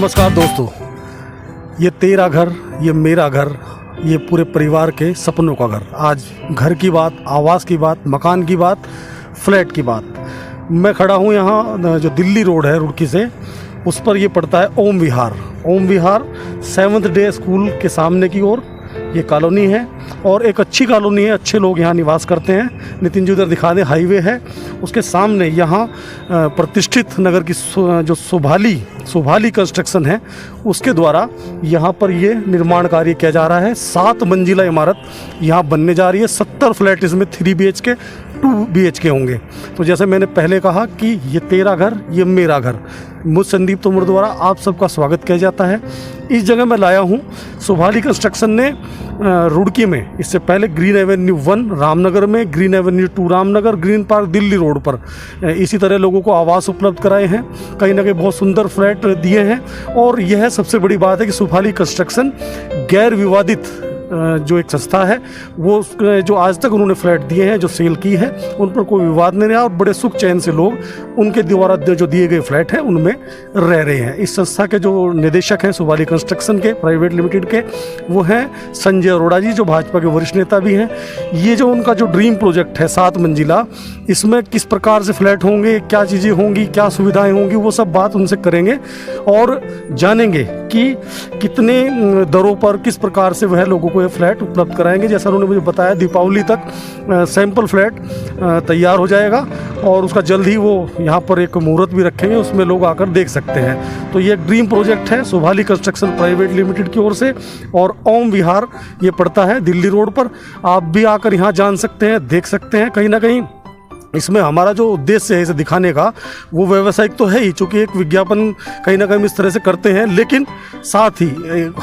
नमस्कार दोस्तों, ये तेरा घर, ये मेरा घर, ये पूरे परिवार के सपनों का घर। आज घर की बात, आवास की बात, मकान की बात, फ्लैट की बात। मैं खड़ा हूँ यहाँ जो दिल्ली रोड है रुड़की से, उस पर ये पड़ता है ओम विहार। ओम विहार 7th डे स्कूल के सामने की ओर ये कॉलोनी है और एक अच्छी कॉलोनी है, अच्छे लोग यहाँ निवास करते हैं। नितिन जी उधर दिखा दें, हाईवे है, उसके सामने यहाँ प्रतिष्ठित नगर की जो सुभाली कंस्ट्रक्शन है उसके द्वारा यहाँ पर ये निर्माण कार्य किया जा रहा है। 7 मंजिला इमारत यहाँ बनने जा रही है। 70 फ्लैट इसमें 3 BHK 2 BHK होंगे। तो जैसे मैंने पहले कहा कि ये तेरा घर, ये मेरा घर, मुझ संदीप तोमर द्वारा आप सबका स्वागत किया जाता है। इस जगह मैं लाया हूँ, सुभाली कंस्ट्रक्शन ने रुड़की में, इससे पहले ग्रीन एवेन्यू 1 रामनगर में, green Avenue 2 Ramnagar, green park Delhi road पर इसी तरह लोगों को आवास उपलब्ध कराए हैं। कहीं ना कहीं बहुत सुंदर फ्लैट दिए हैं। और यह सबसे बड़ी बात है कि सुभाली कंस्ट्रक्शन गैर विवादित जो एक संस्था है, वो जो आज तक उन्होंने फ्लैट दिए हैं, जो सेल की है, उन पर कोई विवाद नहीं रहा और बड़े सुख चैन से लोग उनके द्वारा जो दिए गए फ्लैट हैं उनमें रह रहे हैं। इस संस्था के जो निदेशक हैं सुभाली कंस्ट्रक्शन के प्राइवेट लिमिटेड के, वो हैं संजय अरोड़ा जी, जो भाजपा के वरिष्ठ नेता भी हैं। ये जो उनका जो ड्रीम प्रोजेक्ट है 7 मंजिला, इसमें किस प्रकार से फ्लैट होंगे, क्या चीज़ें होंगी, क्या सुविधाएँ होंगी, वो सब बात उनसे करेंगे और जानेंगे कि कितने दरों पर किस प्रकार से वह लोगों को ये फ्लैट उपलब्ध कराएंगे। जैसा उन्होंने मुझे बताया, दीपावली तक सैंपल फ्लैट तैयार हो जाएगा और उसका जल्द ही वो यहाँ पर एक मुहूर्त भी रखेंगे, उसमें लोग आकर देख सकते हैं। तो ये एक ड्रीम प्रोजेक्ट है सुभाली कंस्ट्रक्शन प्राइवेट लिमिटेड की ओर से और ओम विहार ये पड़ता है दिल्ली रोड पर। आप भी आकर यहाँ जान सकते हैं, देख सकते हैं। कहीं ना कहीं इसमें हमारा जो उद्देश्य है इसे दिखाने का, वो व्यावसायिक तो है ही, चूँकि एक विज्ञापन कहीं ना कहीं इस तरह से करते हैं, लेकिन साथ ही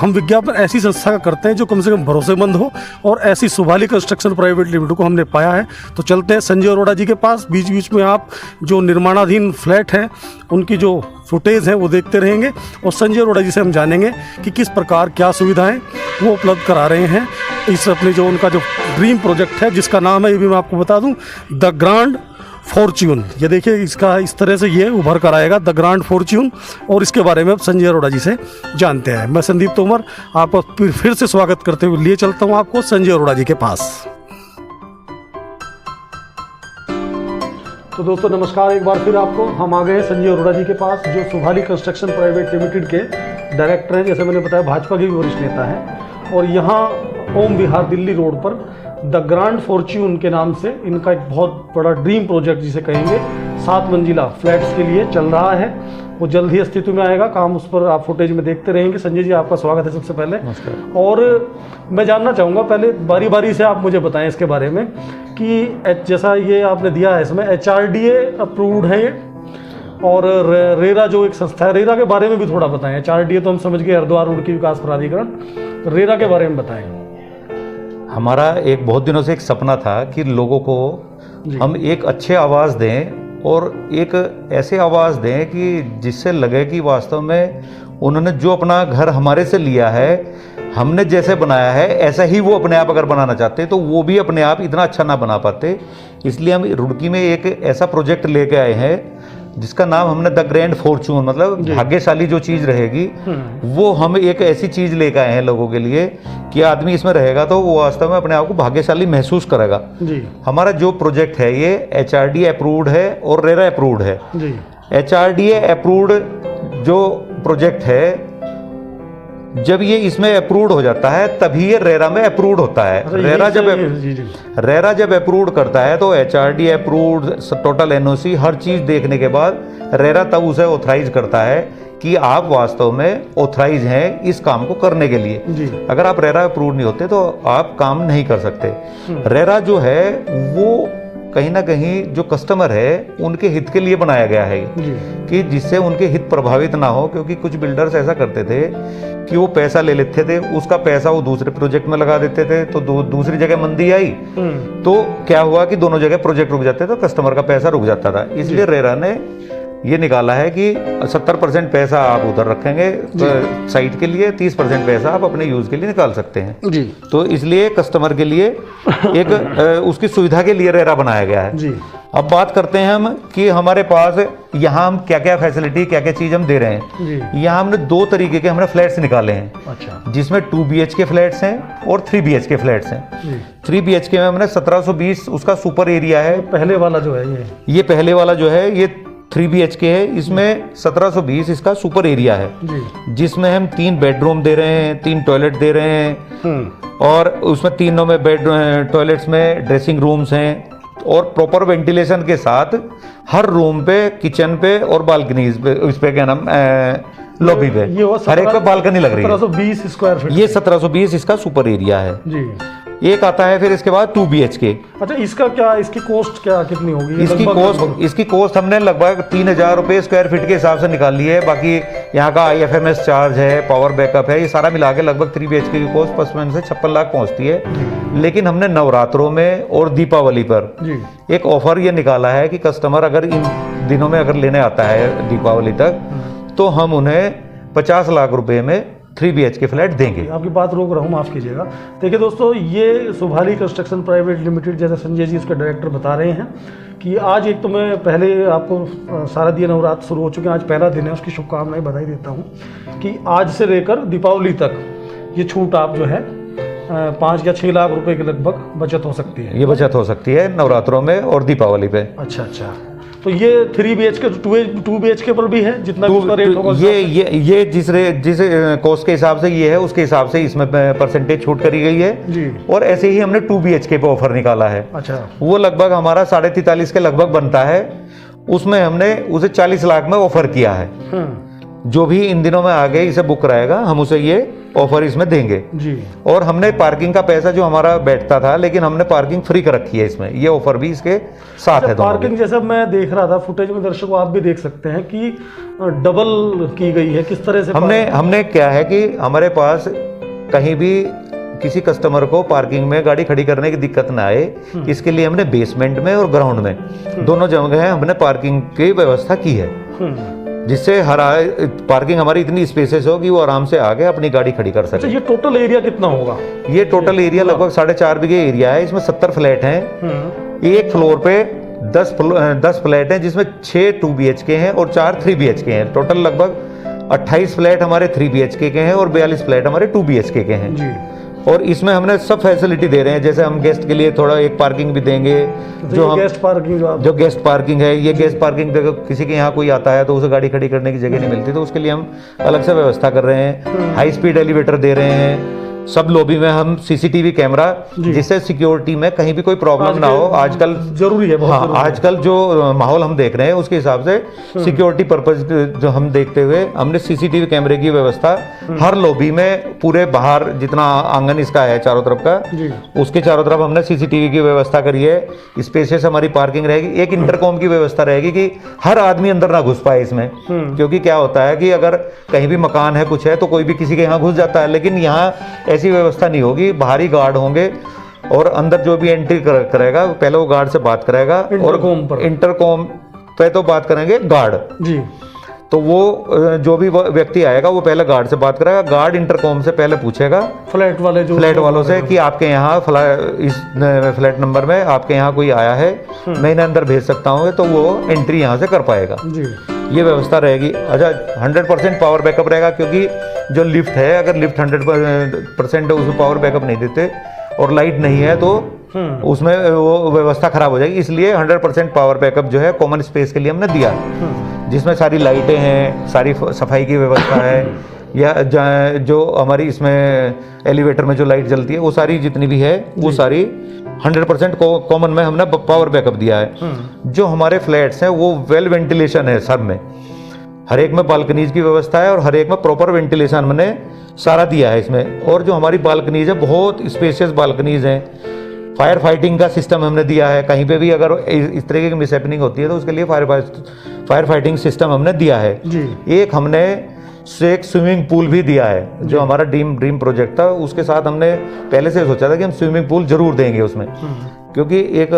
हम विज्ञापन ऐसी संस्था का करते हैं जो कम से कम भरोसेमंद हो, और ऐसी सुभाली कंस्ट्रक्शन प्राइवेट लिमिटेड को हमने पाया है। तो चलते हैं संजय अरोड़ा जी के पास। बीच बीच में आप जो निर्माणाधीन फ्लैट हैं उनकी जो फुटेज है वो देखते रहेंगे और संजय अरोड़ा जी से हम जानेंगे कि किस प्रकार क्या सुविधाएं वो उपलब्ध करा रहे हैं इस अपने जो उनका जो ड्रीम प्रोजेक्ट है, जिसका नाम है, ये भी मैं आपको बता दूं, द ग्रांड फॉर्च्यून। ये देखिए, इसका इस तरह से ये उभर कर आएगा, द ग्रांड फॉर्च्यून। और इसके बारे में अब संजय अरोड़ा जी से जानते हैं। मैं संदीप तोमर आपको फिर से स्वागत करते हुए लिए चलता हूँ आपको संजय अरोड़ा जी के पास। तो दोस्तों नमस्कार, एक बार फिर आपको हम आ गए हैं संजय अरोड़ा जी के पास, जो सुभाली कंस्ट्रक्शन प्राइवेट लिमिटेड के डायरेक्टर हैं। जैसे मैंने बताया, भाजपा के भी वरिष्ठ नेता हैं और यहाँ ओम विहार दिल्ली रोड पर द ग्रांड फॉर्च्यून के नाम से इनका एक बहुत बड़ा ड्रीम प्रोजेक्ट जिसे कहेंगे 7 मंजिला फ्लैट्स के लिए चल रहा है। वो जल्द ही अस्तित्व में आएगा। काम उस पर आप फुटेज में देखते रहेंगे। संजय जी, आपका स्वागत है सबसे पहले। नमस्कार। और मैं जानना चाहूँगा, पहले बारी बारी से आप मुझे बताएं इसके बारे में कि जैसा ये आपने दिया है, इसमें HRDA अप्रूव्ड है ये, और रेरा जो एक संस्था है, रेरा के बारे में भी थोड़ा बताएं। HRDA तो हम समझ गए, हरिद्वार रुड़की विकास प्राधिकरण, रेरा के बारे में बताएं। हमारा एक बहुत दिनों से एक सपना था कि लोगों को हम एक अच्छे आवाज़ दें और एक ऐसे आवाज़ दें कि जिससे लगे कि वास्तव में उन्होंने जो अपना घर हमारे से लिया है, हमने जैसे बनाया है ऐसा ही वो अपने आप अगर बनाना चाहते तो वो भी अपने आप इतना अच्छा ना बना पाते। इसलिए हम रुड़की में एक ऐसा प्रोजेक्ट लेके आए हैं जिसका नाम हमने द ग्रैंड फॉर्च्यून, मतलब भाग्यशाली जो चीज़ रहेगी, वो हम एक ऐसी चीज़ लेकर आए हैं लोगों के लिए कि आदमी इसमें रहेगा तो वो वास्तव में अपने आप को भाग्यशाली महसूस करेगा। हमारा जो प्रोजेक्ट है ये HRDA अप्रूव्ड है और रेरा अप्रूव्ड है। HRDA अप्रूव्ड जो प्रोजेक्ट है, जब ये इसमें अप्रूव्ड हो जाता है तभी ये रेरा में अप्रूव्ड होता है। रेरा जब अप्रूव्ड करता है तो HRDA अप्रूव्ड, टोटल NOC, हर चीज़ देखने के बाद रेरा तब उसे ऑथराइज करता है कि आप वास्तव में ऑथराइज हैं इस काम को करने के लिए। अगर आप रेरा अप्रूव्ड नहीं होते तो आप काम नहीं कर सकते। रेरा जो है वो कहीं ना कहीं जो कस्टमर है उनके हित के लिए बनाया गया है कि जिससे उनके हित प्रभावित ना हो, क्योंकि कुछ बिल्डर्स ऐसा करते थे कि वो पैसा ले लेते थे, उसका पैसा वो दूसरे प्रोजेक्ट में लगा देते थे, तो दूसरी जगह मंदी आई तो क्या हुआ कि दोनों जगह प्रोजेक्ट रुक जाते, तो कस्टमर का पैसा रुक जाता था। इसलिए रेरा ने ये निकाला है कि 70% पैसा आप उधर रखेंगे तो साइट के लिए, 30% पैसा आप अपने यूज के लिए निकाल सकते हैं जी। तो इसलिए कस्टमर के लिए एक उसकी सुविधा के लिए रेरा बनाया गया है जी। अब बात करते हैं हम कि हमारे पास यहाँ हम क्या क्या फैसिलिटी, क्या क्या चीज़ हम दे रहे हैं। जी। यहाँ हमने 2 तरीके के हमने फ्लैट्स निकाले हैं, अच्छा। जिसमें 2 BHK फ्लैट्स हैं और 3 BHK फ्लैट्स हैं। जी। 3 BHK में हमने 1720 उसका सुपर एरिया है। पहले वाला जो है ये पहले वाला जो है ये 3 BHK है, इसमें 1720 इसका सुपर एरिया है, जी। जिसमें हम 3 बेडरूम दे रहे हैं, 3 टॉयलेट दे रहे हैं, और उसमें तीनों में टॉयलेट्स में ड्रेसिंग रूम्स हैं, और प्रॉपर वेंटिलेशन के साथ हर रूम पे, किचन पे और बालकनीज पे, उस पे क्या नाम लॉबी पे हर एक पे बालकनी लग रही है। 1720 स्क्वायर फीट। ये 1720 इसका सुपर एरिया है जी। एक आता है। फिर इसके बाद 2 BHK। अच्छा, इसका क्या, इसकी कॉस्ट क्या कितनी होगी? इसकी कॉस्ट हमने लगभग 3000 रुपये स्क्वायर फीट के हिसाब से निकाल ली है। बाकी यहाँ का IFMS चार्ज है, पावर बैकअप है, ये सारा मिला के लगभग 3 BHK की कॉस्ट 55 से 56 लाख पहुँचती है। लेकिन हमने नवरात्रों में और दीपावली पर जी। एक ऑफर ये निकाला है कि कस्टमर अगर इन दिनों में अगर लेने आता है दीपावली तक, तो हम उन्हें 50 लाख रुपए में 3 BHK फ्लैट देंगे। आपकी बात रोक रहा हूँ, माफ़ कीजिएगा। देखिए दोस्तों, ये शुभाली कंस्ट्रक्शन प्राइवेट लिमिटेड, जैसे संजय जी उसके डायरेक्टर बता रहे हैं कि आज एक तो मैं पहले आपको शारदीय नवरात्र शुरू हो चुके हैं, आज पहला दिन है, उसकी शुभकामनाएं बधाई देता हूँ कि आज से लेकर दीपावली तक ये छूट आप जो है 5 या 6 लाख रुपए के लगभग बचत हो सकती है। ये बचत हो सकती है नवरात्रों में और दीपावली पे। अच्छा अच्छा। तो ये 3 BHK 2 BHK पर भी है, जितना भी उसका रेट होगा ये जिस कॉस्ट के हिसाब से ये है, उसके हिसाब से इसमें परसेंटेज छूट करी गई है जी। और ऐसे ही हमने 2 BHK पे ऑफर निकाला है। अच्छा। वो लगभग हमारा 43.5 के लगभग बनता है, उसमें हमने उसे 40 लाख में ऑफर किया है। जो भी इन दिनों में आगे इसे बुक कराएगा, हम उसे ये ऑफर इसमें देंगे जी। और हमने पार्किंग का पैसा जो हमारा बैठता था, लेकिन हमने पार्किंग फ्री कर रखी है इसमें, ये ऑफर भी इसके साथ है। पार्किंग जैसा मैं देख रहा था फुटेज में, दर्शकों आप भी देख सकते हैं कि डबल की गई है, किस तरह से हमने क्या है कि हमारे पास कहीं भी किसी कस्टमर को पार्किंग में गाड़ी खड़ी करने की दिक्कत ना आए, इसके लिए हमने बेसमेंट में और ग्राउंड में दोनों जगह हमने पार्किंग की व्यवस्था की है, जिससे हर पार्किंग हमारी इतनी स्पेसेस हो कि वो आराम से आके अपनी गाड़ी खड़ी कर सके। अच्छा, ये टोटल एरिया कितना होगा? ये टोटल एरिया लगभग 4.5 बीघे एरिया है। इसमें 70 फ्लैट हैं। एक फ्लोर पे 10 फ्लैट हैं, जिसमें 6 2 BHK हैं और 4 3 BHK हैं। टोटल लगभग 28 फ्लैट हमारे 3 BHK के हैं और 42 फ्लैट हमारे 2 BHK के हैं जी। और इसमें हमने सब फैसिलिटी दे रहे हैं, जैसे हम गेस्ट के लिए थोड़ा एक पार्किंग भी देंगे, जो हम गेस्ट पार्किंग जो गेस्ट पार्किंग है, ये गेस्ट पार्किंग किसी के यहाँ कोई आता है तो उसे गाड़ी खड़ी करने की जगह नहीं मिलती, तो उसके लिए हम अलग से व्यवस्था कर रहे हैं। हाई स्पीड एलिवेटर दे रहे हैं। सब लॉबी में हम CCTV कैमरा, जिससे सिक्योरिटी में कहीं भी कोई प्रॉब्लम ना हो। आजकल जरूरी है, बहुत जरूरी है। आजकल जो माहौल हम देख रहे हैं उसके हिसाब से सिक्योरिटी पर्पज जो हम देखते हुए हमने CCTV कैमरे की व्यवस्था हर लॉबी में, पूरे बाहर जितना आंगन इसका है चारों तरफ का, उसके चारों तरफ हमने CCTV की व्यवस्था करी है। स्पेसेस हमारी पार्किंग रहेगी। एक इंटरकॉम की व्यवस्था रहेगी कि हर आदमी अंदर ना घुस पाए इसमें, क्योंकि क्या होता है कि अगर कहीं भी मकान है कुछ है तो कोई भी किसी के यहाँ घुस जाता है, लेकिन यहाँ ऐसी व्यवस्था नहीं होगी। बाहरी गार्ड होंगे और अंदर जो भी एंट्री करेगा पहले वो गार्ड से बात करेगा, और इंटरकॉम पे तो बात करेंगे गार्ड जी। तो वो जो भी व्यक्ति आएगा वो पहले गार्ड से बात करेगा। गार्ड इंटरकॉम से पहले पूछेगा फ्लैट वालों से कि आपके यहाँ इस फ्लैट नंबर में आपके यहाँ कोई आया है, मैं इन्हें अंदर भेज सकता हूँ, तो वो एंट्री यहाँ से कर पाएगा जी। ये व्यवस्था रहेगी। अच्छा, 100% पावर बैकअप रहेगा, क्योंकि जो लिफ्ट है, अगर लिफ्ट 100% उसमें पावर बैकअप नहीं देते और लाइट नहीं है तो उसमें वो व्यवस्था खराब हो जाएगी। इसलिए 100% पावर बैकअप जो है कॉमन स्पेस के लिए हमने दिया, जिसमें सारी लाइटें हैं, सारी सफाई की व्यवस्था है, या जो हमारी इसमें एलिवेटर में जो लाइट जलती है वो सारी जितनी भी है वो सारी 100% कॉमन में हमने पावर बैकअप दिया है। जो हमारे फ्लैट्स हैं वो वेल वेंटिलेशन है सब में, हर एक में बालकनीज की व्यवस्था है और हर एक में प्रॉपर वेंटिलेशन हमने सारा दिया है इसमें। और जो हमारी बालकनीज है बहुत स्पेशियस बालकनीज हैं। फायर फाइटिंग का सिस्टम हमने दिया है, कहीं पे भी अगर इस तरीके की मिसहैपनिंग होती है तो उसके लिए फायर फाइटिंग सिस्टम हमने दिया है जी। एक हमने एक स्विमिंग पूल भी दिया है, जो हमारा ड्रीम प्रोजेक्ट था, उसके साथ हमने पहले से सोचा था कि हम स्विमिंग पूल जरूर देंगे उसमें, क्योंकि एक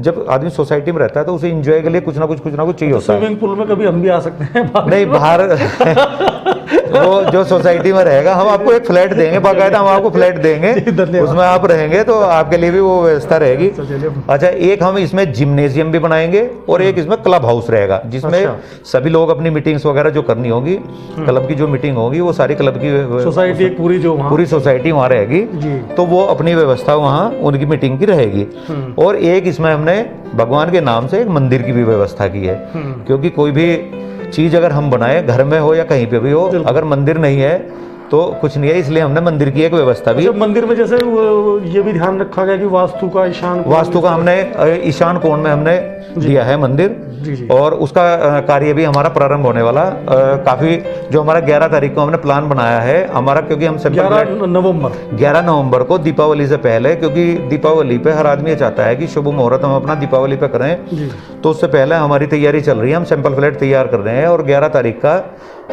जब आदमी सोसाइटी में रहता है तो उसे एंजॉय के लिए कुछ ना कुछ चाहिए होता है। स्विमिंग पूल में कभी हम भी आ सकते हैं? नहीं, बाहर वो जो सोसाइटी में रहेगा, हम आपको एक फ्लैट देंगे, बाकायदा हम आपको फ्लैट देंगे, धन्यवाद। उसमें आप रहेंगे तो आपके लिए भी वो व्यवस्था रहेगी। अच्छा, एक हम इसमें जिम्नेजियम भी बनाएंगे और एक इसमें क्लब हाउस रहेगा, जिसमें सभी लोग अपनी मीटिंग्स वगैरह जो करनी होगी, क्लब की जो मीटिंग होगी वो सारी क्लब की सोसाइटी पूरी सोसाइटी वहाँ रहेगी, तो वो अपनी व्यवस्था वहाँ उनकी मीटिंग की रहेगी। और एक इसमें हमने भगवान के नाम से एक मंदिर की भी व्यवस्था की है, क्योंकि कोई भी चीज अगर हम बनाए, घर में हो या कहीं पे भी हो, अगर मंदिर नहीं है तो कुछ नहीं है, इसलिए हमने मंदिर की एक व्यवस्था भी। मंदिर में जैसे ये भी ध्यान रखा गया कि वास्तु का हमने ईशान कोण में हमने दिया है मंदिर, और उसका कार्य भी हमारा प्रारंभ होने वाला काफी, जो हमारा 11 तारीख को हमने प्लान बनाया है हमारा, क्योंकि हम 11 नवंबर को दीपावली से पहले, क्योंकि दीपावली पे हर आदमी चाहता है कि शुभ मुहूर्त हम अपना दीपावली पे करें, तो उससे पहले हमारी तैयारी चल रही है, हम सैंपल फ्लैट तैयार कर रहे हैं और 11 तारीख का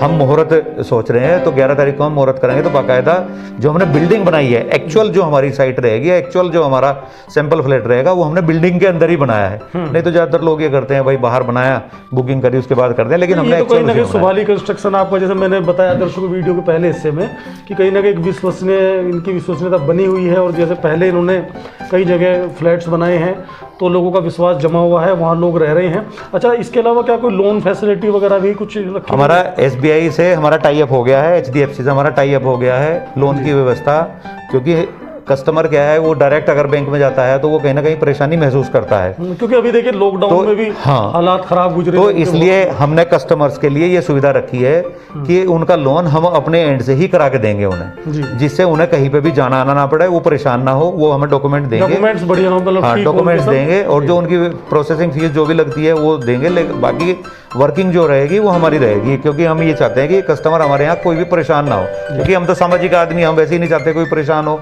हम मुहूर्त सोच रहे हैं। तो 11 तारीख को हम मुहूर्त करेंगे, तो बाकायदा जो हमने बिल्डिंग बनाई है, एक्चुअल जो हमारी साइट रहेगी, एक्चुअल जो हमारा सैंपल फ्लैट रहेगा, वो हमने बिल्डिंग के अंदर ही बनाया है। नहीं तो ज्यादातर लोग ये करते हैं भाई बाहर बनाया, बुकिंग करी, उसके बाद करते हैं, लेकिन हमने एक्चुअल सुभाली कंस्ट्रक्शन, आपको जैसे मैंने बताया दर्शकों वीडियो के पहले हिस्से में कि कहीं ना कहीं इनकी विश्वसनीयता बनी हुई है, और जैसे पहले इन्होंने कई जगह फ्लैट्स बनाए हैं तो लोगों का विश्वास जमा हुआ है, वहाँ लोग रह रहे हैं। अच्छा, इसके अलावा क्या कोई लोन फैसिलिटी वगैरह भी कुछ हमारा SBI से हमारा टाई अप हो गया है, HDFC से हमारा टाई अप हो गया है लोन की व्यवस्था, क्योंकि कस्टमर क्या है, वो डायरेक्ट अगर बैंक में जाता है तो वो कहीं ना कहीं परेशानी महसूस करता है, क्योंकि अभी देखिए लॉकडाउन में भी हालात खराब गुजरे, तो इसलिए हमने कस्टमर्स के लिए ये सुविधा रखी है कि उनका लोन हम अपने एंड से ही करा के देंगे उन्हें, जिससे उन्हें कहीं पे भी जाना आना ना पड़े, वो परेशान ना हो, वो हमें डॉक्यूमेंट देंगे, डॉक्यूमेंट्स देंगे, और जो उनकी प्रोसेसिंग फीस जो भी लगती है वो देंगे, लेकिन बाकी वर्किंग जो रहेगी वो हमारी रहेगी, क्योंकि हम ये चाहते हैं कि कस्टमर हमारे यहाँ कोई भी परेशान ना हो, क्योंकि हम तो सामाजिक आदमी, हम वैसे ही नहीं चाहते कोई परेशान हो,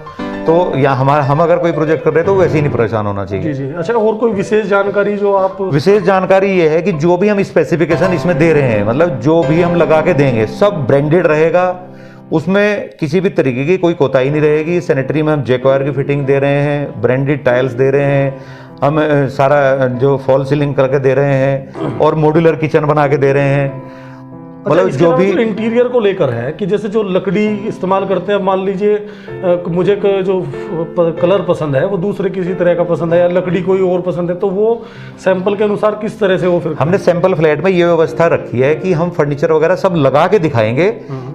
तो यहाँ हम अगर कोई प्रोजेक्ट कर रहे हैं तो वैसे ही नहीं परेशान होना चाहिए। जी। अच्छा, और कोई विशेष जानकारी जो आप? विशेष जानकारी ये है कि जो भी हम स्पेसिफिकेशन इसमें दे रहे हैं, मतलब जो भी हम लगा के देंगे सब ब्रांडेड रहेगा, उसमें किसी भी तरीके की कोई कोताही नहीं रहेगी। सैनिटरी में हम जैक्वायर की फिटिंग दे रहे हैं, ब्रांडेड टाइल्स दे रहे हैं, हम सारा जो फॉल सीलिंग करके दे रहे हैं, और मॉड्यूलर किचन बना के दे रहे हैं। मतलब जो भी इंटीरियर को लेकर है कि जैसे जो लकड़ी इस्तेमाल करते हैं, मान लीजिए मुझे जो कलर पसंद है वो दूसरे किसी तरह का पसंद है, या लकड़ी कोई और पसंद है, तो वो सैंपल के अनुसार किस तरह से वो फिर हमने सैंपल फ्लैट में ये व्यवस्था रखी है कि हम फर्नीचर वगैरह सब लगा के दिखाएंगे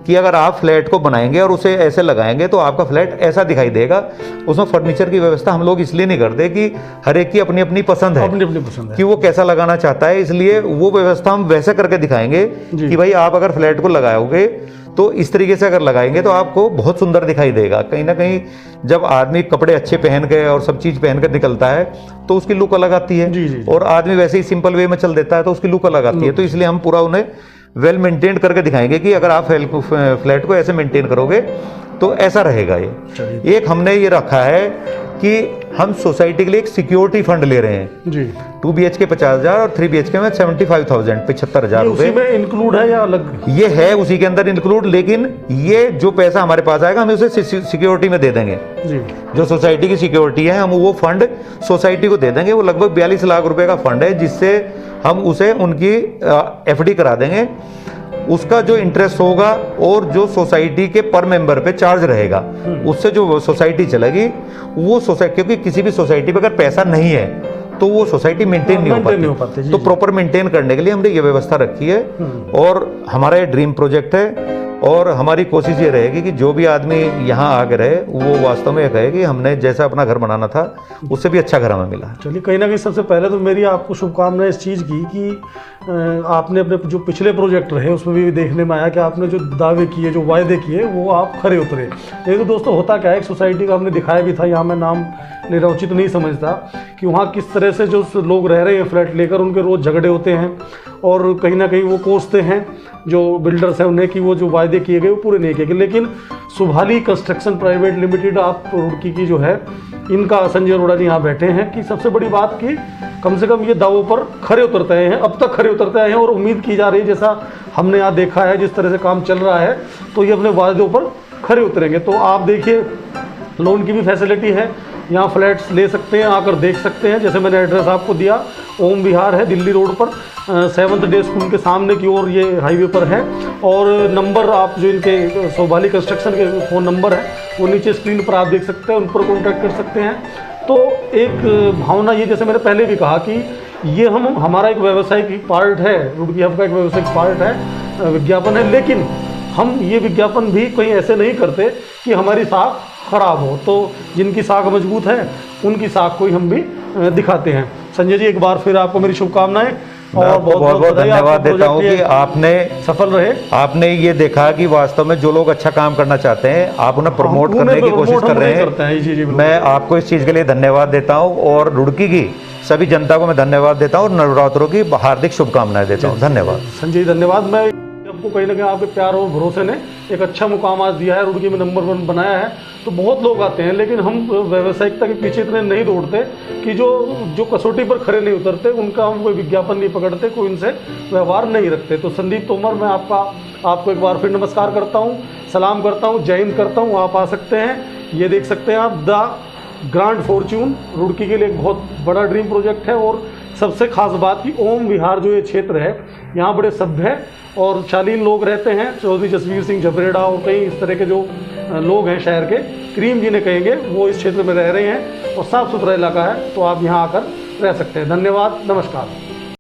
कि अगर आप फ्लैट को बनाएंगे और उसे ऐसे लगाएंगे तो आपका फ्लैट ऐसा दिखाई देगा। उसमें फर्नीचर की व्यवस्था हम लोग इसलिए नहीं करते कि हर एक की अपनी अपनी पसंद है, कि वो कैसा लगाना चाहता है, इसलिए वो व्यवस्था हम वैसे करके दिखाएंगे कि भाई आप अगर फ्लैट को लगाओगे तो इस तरीके से अगर लगाएंगे तो आपको बहुत सुंदर दिखाई देगा। कहीं ना कहीं जब आदमी कपड़े अच्छे पहन के और सब चीज पहन कर निकलता है तो उसकी लुक अलग आती है, जी। और आदमी वैसे ही सिंपल वे में चल देता है तो उसकी लुक अलग आती है। तो इसलिए हम पूरा उन्हें वेल मेंटेन करके दिखाएंगे कि अगर आप फ्लैट को ऐसे मेंटेन करोगे तो ऐसा रहेगा। ये एक हमने ये रखा है कि हम सोसाइटी के लिए एक सिक्योरिटी फंड ले रहे हैं जी। 2 BHK 50,000 और 3 BHK में 75,000 75,000 रुपए में इंक्लूड है या अलग? ये है उसी के अंदर इंक्लूड, लेकिन ये जो पैसा हमारे पास आएगा हम उसे सिक्योरिटी में दे देंगे जी। जो सोसाइटी की सिक्योरिटी है हम वो फंड सोसाइटी को दे देंगे। वो लगभग 42 लाख रुपए का फंड है, जिससे हम उसे उनकी FD करा देंगे। उसका जो इंटरेस्ट होगा और जो सोसाइटी के पर मेंबर पे चार्ज रहेगा उससे जो सोसाइटी चलेगी वो सोसाइटी, क्योंकि किसी भी सोसाइटी पे अगर पैसा नहीं है तो वो सोसाइटी मेंटेन नहीं हो पाती। तो प्रॉपर मेंटेन करने के लिए हमने ये व्यवस्था रखी है, और हमारा ये ड्रीम प्रोजेक्ट है। और हमारी कोशिश ये रहेगी कि जो भी आदमी यहाँ आके रहे वो वास्तव में ये कहे कि हमने जैसा अपना घर बनाना था उससे भी अच्छा घर हमें मिला। चलिए, कहीं ना कहीं सबसे पहले तो मेरी आपको शुभकामनाएं इस चीज़ की कि आपने अपने जो पिछले प्रोजेक्ट रहे उसमें भी देखने में आया कि आपने जो दावे किए, जो वायदे किए, वो आप खरे उतरे। ये तो दोस्तों होता क्या है, एक सोसाइटी का हमने दिखाया भी था, यहाँ मैं नाम लेना उचित नहीं समझता, कि वहाँ किस तरह से जो लोग रह रहे हैं फ्लैट लेकर, उनके रोज़ झगड़े होते हैं और कहीं ना कहीं वो कोसते हैं जो बिल्डर्स हैं उन्हें कि वो जो वायदे किए गए वो पूरे नहीं किए गए। लेकिन सुभाली कंस्ट्रक्शन प्राइवेट लिमिटेड आप रुड़की की जो है, इनका संजय अरोड़ा जी यहाँ बैठे हैं कि सबसे बड़ी बात कि कम से कम ये दावों पर खरे उतरते हैं, अब तक खरे उतरते आए हैं, और उम्मीद की जा रही है जैसा हमने यहाँ देखा है जिस तरह से काम चल रहा है तो ये अपने वायदों पर खरे उतरेंगे। तो आप देखिए, लोन की भी फैसिलिटी है यहाँ फ्लैट्स ले सकते हैं, आकर देख सकते हैं। जैसे मैंने एड्रेस आपको दिया, ओम विहार है दिल्ली रोड पर, 7th डे स्कूल के सामने की ओर ये हाईवे पर है। और नंबर आप जो इनके सौभाली कंस्ट्रक्शन के फ़ोन नंबर है वो नीचे स्क्रीन पर आप देख सकते हैं, उन पर कॉन्टैक्ट कर सकते हैं। तो एक भावना ये, जैसे मैंने पहले भी कहा कि ये हमारा एक व्यावसायिक पार्ट है, रुड़की हब का एक व्यावसायिक पार्ट है, विज्ञापन है, लेकिन हम ये विज्ञापन भी कहीं ऐसे नहीं करते कि हमारी साख खराब हो। तो जिनकी साख मजबूत है उनकी साख को ही हम भी दिखाते हैं। संजय जी, एक बार फिर आपको मेरी शुभकामनाएं और बहुत बहुत धन्यवाद देता हूँ कि आपने सफल रहे। आपने ये देखा कि वास्तव में जो लोग अच्छा काम करना चाहते हैं आप उन्हें प्रमोट करने की कोशिश कर रहे हैं। मैं आपको इस चीज़ के लिए धन्यवाद देता हूँ और रुड़की की सभी जनता को मैं धन्यवाद देता हूँ और नवरात्रों की हार्दिक शुभकामनाएं देता हूँ। धन्यवाद संजय, धन्यवाद। मैं आपको कहीं ना कहीं आपके प्यार और भरोसे ने एक अच्छा मुकाम आज दिया है, रुड़की में नंबर 1 बनाया है। तो बहुत लोग आते हैं, लेकिन हम व्यावसायिकता के पीछे इतने नहीं दौड़ते कि जो कसौटी पर खड़े नहीं उतरते, उनका हम कोई विज्ञापन नहीं पकड़ते, कोई उनसे व्यवहार नहीं रखते। तो संदीप तोमर, मैं आपको एक बार फिर नमस्कार करता हूँ, सलाम करता हूँ, जय हिंद करता हूँ। आप आ सकते हैं, ये देख सकते हैं आप द ग्रांड फॉर्च्यून, रुड़की के लिए एक बहुत बड़ा ड्रीम प्रोजेक्ट है। और सबसे खास बात कि ओम विहार जो ये क्षेत्र है, यहाँ बड़े सभ्य और शालीन लोग रहते हैं। चौधरी जसवीर सिंह झबरेड़ा और कई इस तरह के जो लोग हैं शहर के, क्रीम जिन्हें कहेंगे, वो इस क्षेत्र में रह रहे हैं और साफ़ सुथरा इलाका है। तो आप यहाँ आकर रह सकते हैं। धन्यवाद, नमस्कार।